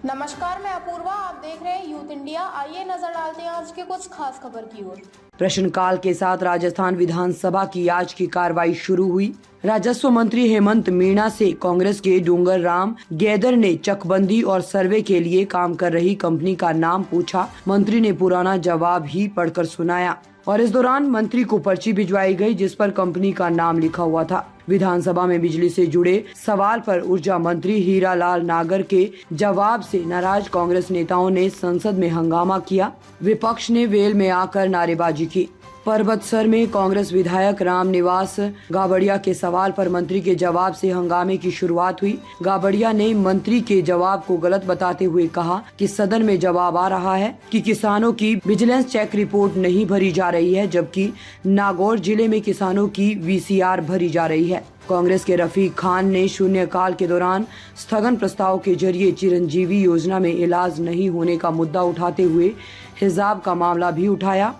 नमस्कार, मैं अपूर्वा। आप देख रहे हैं यूथ इंडिया। आइए नजर डालते हैं आज के कुछ खास खबर की ओर। प्रश्नकाल के साथ राजस्थान विधानसभा की आज की कार्रवाई शुरू हुई। राजस्व मंत्री हेमंत मीणा से कांग्रेस के डूंगर राम गैदर ने चकबंदी और सर्वे के लिए काम कर रही कंपनी का नाम पूछा। मंत्री ने पुराना जवाब ही पढ़कर सुनाया और इस दौरान मंत्री को पर्ची भिजवाई गई जिस पर कंपनी का नाम लिखा हुआ था। विधानसभा में बिजली से जुड़े सवाल पर ऊर्जा मंत्री हीरालाल नागर के जवाब से नाराज कांग्रेस नेताओं ने संसद में हंगामा किया। विपक्ष ने वेल में आकर नारेबाजी की। परबतसर में कांग्रेस विधायक रामनिवास गाबड़िया के सवाल पर मंत्री के जवाब से हंगामे की शुरुआत हुई। गाबड़िया ने मंत्री के जवाब को गलत बताते हुए कहा कि सदन में जवाब आ रहा है कि किसानों की विजिलेंस चेक रिपोर्ट नहीं भरी जा रही है, जबकि नागौर जिले में किसानों की VCR भरी जा रही है। कांग्रेस के रफीक खान ने शून्यकाल के दौरान स्थगन प्रस्ताव के जरिए चिरंजीवी योजना में इलाज नहीं होने का मुद्दा उठाते हुए हिजाब का मामला भी उठाया।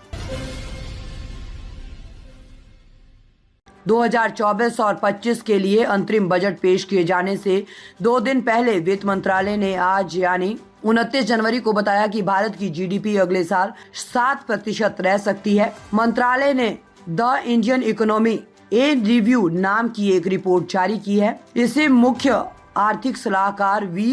2024 और 25 के लिए अंतरिम बजट पेश किए जाने से 2 दिन पहले वित्त मंत्रालय ने आज यानी 29 जनवरी को बताया कि भारत की GDP अगले साल 7% रह सकती है। मंत्रालय ने the Indian economy a review नाम की एक रिपोर्ट जारी की है। इसे मुख्य आर्थिक सलाहकार V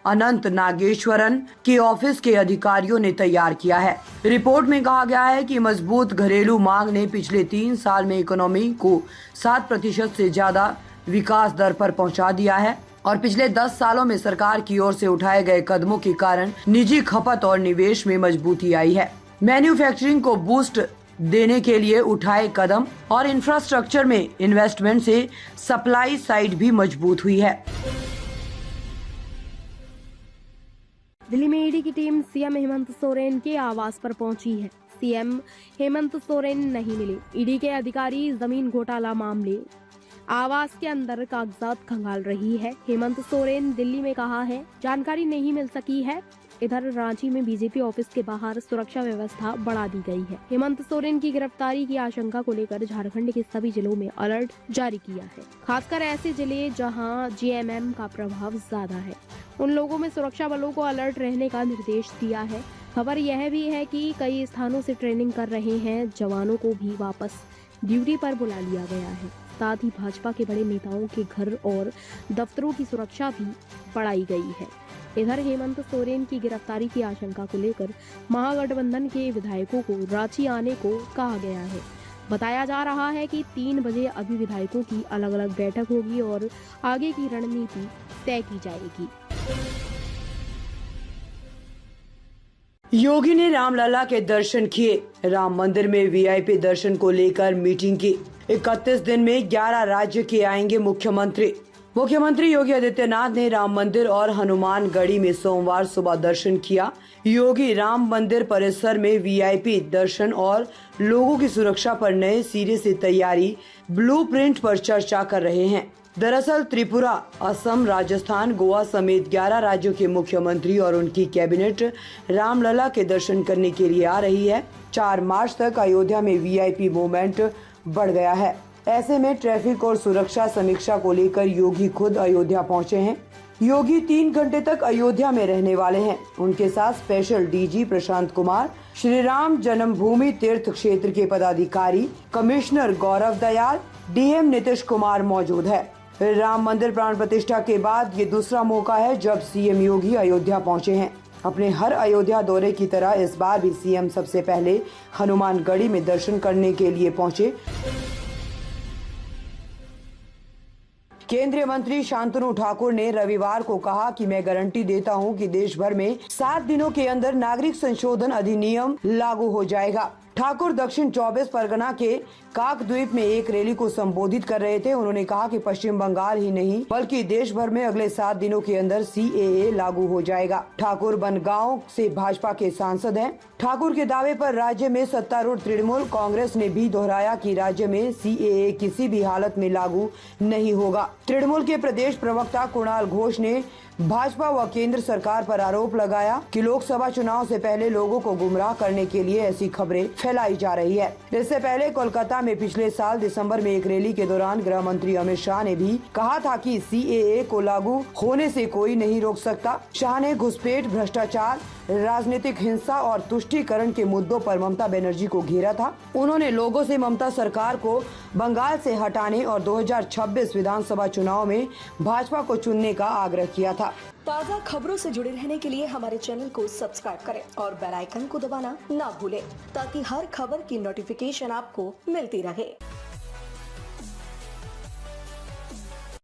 अनंत नागेश्वरन के ऑफिस के अधिकारियों ने तैयार किया है। रिपोर्ट में कहा गया है कि मजबूत घरेलू मांग ने पिछले 3 साल में इकोनॉमी को 7% से ज्यादा विकास दर पर पहुंचा दिया है और पिछले 10 सालों में सरकार की ओर से उठाए गए कदमों के कारण निजी खपत और निवेश में मजबूती आई है। मैन्युफैक्चरिंग को बूस्ट देने के लिए उठाए कदम और इंफ्रास्ट्रक्चर में इन्वेस्टमेंट से सप्लाई साइड भी मजबूत हुई है। दिल्ली में ईडी की टीम सीएम हेमंत सोरेन के आवास पर पहुंची है। सीएम हेमंत सोरेन नहीं मिले। ईडी के अधिकारी जमीन घोटाला मामले आवास के अंदर कागजात खंगाल रही है। हेमंत सोरेन दिल्ली में कहा है जानकारी नहीं मिल सकी है। इधर रांची में बीजेपी ऑफिस के बाहर सुरक्षा व्यवस्था बढ़ा दी गई है। हेमंत सोरेन की गिरफ्तारी की आशंका को लेकर झारखंड के सभी जिलों में अलर्ट जारी किया है। खासकर ऐसे जिले जहां JMM का प्रभाव ज्यादा है, उन लोगों में सुरक्षा बलों को अलर्ट रहने का निर्देश दिया है। खबर यह भी है कि कई स्थानों से ट्रेनिंग कर रहे हैं जवानों को भी वापस ड्यूटी पर बुला लिया गया है। साथ ही भाजपा के बड़े नेताओं के घर और दफ्तरों की सुरक्षा भी बढ़ाई गई है। इधर हेमंत सोरेन की गिरफ्तारी की आशंका को लेकर महागठबंधन के विधायकों को रांची आने को कहा गया है। बताया जा रहा है कि 3 बजे अभी विधायकों की अलग अलग बैठक होगी और आगे की रणनीति तय की जाएगी। योगी ने रामलला के दर्शन किए। राम मंदिर में VIP दर्शन को लेकर मीटिंग की। 31 दिन में 11 राज्य के आएंगे मुख्यमंत्री। मुख्यमंत्री योगी आदित्यनाथ ने राम मंदिर और हनुमानगढ़ी में सोमवार सुबह दर्शन किया। योगी राम मंदिर परिसर में VIP दर्शन और लोगों की सुरक्षा पर नए सिरे से तैयारी ब्लूप्रिंट पर चर्चा कर रहे हैं। दरअसल त्रिपुरा, असम, राजस्थान, गोवा समेत 11 राज्यों के मुख्यमंत्री और उनकी कैबिनेट रामलला के दर्शन करने के लिए आ रही है। 4 मार्च तक अयोध्या में VIP मूवमेंट बढ़ गया है। ऐसे में ट्रैफिक और सुरक्षा समीक्षा को लेकर योगी खुद अयोध्या पहुंचे हैं। योगी 3 घंटे तक अयोध्या में रहने वाले हैं। उनके साथ स्पेशल DG प्रशांत कुमार, श्री राम जन्मभूमि तीर्थ क्षेत्र के पदाधिकारी, कमिश्नर गौरव दयाल, DM नीतीश कुमार मौजूद है। राम मंदिर प्राण प्रतिष्ठा के बाद ये दूसरा मौका है जब CM योगी अयोध्या पहुंचे हैं। अपने हर अयोध्या दौरे की तरह इस बार भी CM सबसे पहले हनुमानगढ़ी में दर्शन करने के लिए पहुंचे। केंद्रीय मंत्री शांतनु ठाकुर ने रविवार को कहा कि मैं गारंटी देता हूं कि देश भर में 7 दिनों के अंदर नागरिक संशोधन अधिनियम लागू हो जाएगा। ठाकुर दक्षिण 24 परगना के काकद्वीप में एक रैली को संबोधित कर रहे थे। उन्होंने कहा कि पश्चिम बंगाल ही नहीं बल्कि देश भर में अगले 7 दिनों के अंदर CAA लागू हो जाएगा। ठाकुर बनगांव से भाजपा के सांसद हैं। ठाकुर के दावे पर राज्य में सत्तारूढ़ तृणमूल कांग्रेस ने भी दोहराया कि राज्य में CAA किसी भी हालत में लागू नहीं होगा। तृणमूल के प्रदेश प्रवक्ता कुणाल घोष ने भाजपा व केंद्र सरकार पर आरोप लगाया कि लोकसभा चुनाव से पहले लोगों को गुमराह करने के लिए ऐसी खबरें फैलाई जा रही है। इससे पहले कोलकाता में पिछले साल दिसंबर में एक रैली के दौरान गृह मंत्री अमित शाह ने भी कहा था कि CAA को लागू होने से कोई नहीं रोक सकता। शाह ने घुसपैठ, भ्रष्टाचार, राजनीतिक हिंसा और तुष्टीकरण के मुद्दों पर ममता बनर्जी को घेरा था। उन्होंने लोगों से ममता सरकार को बंगाल से हटाने और 2026 विधानसभा चुनाव में भाजपा को चुनने का आग्रह किया था। ताज़ा खबरों से जुड़े रहने के लिए हमारे चैनल को सब्सक्राइब करें और बेल आइकन को दबाना ना भूलें ताकि हर खबर की नोटिफिकेशन आपको मिलती रहे।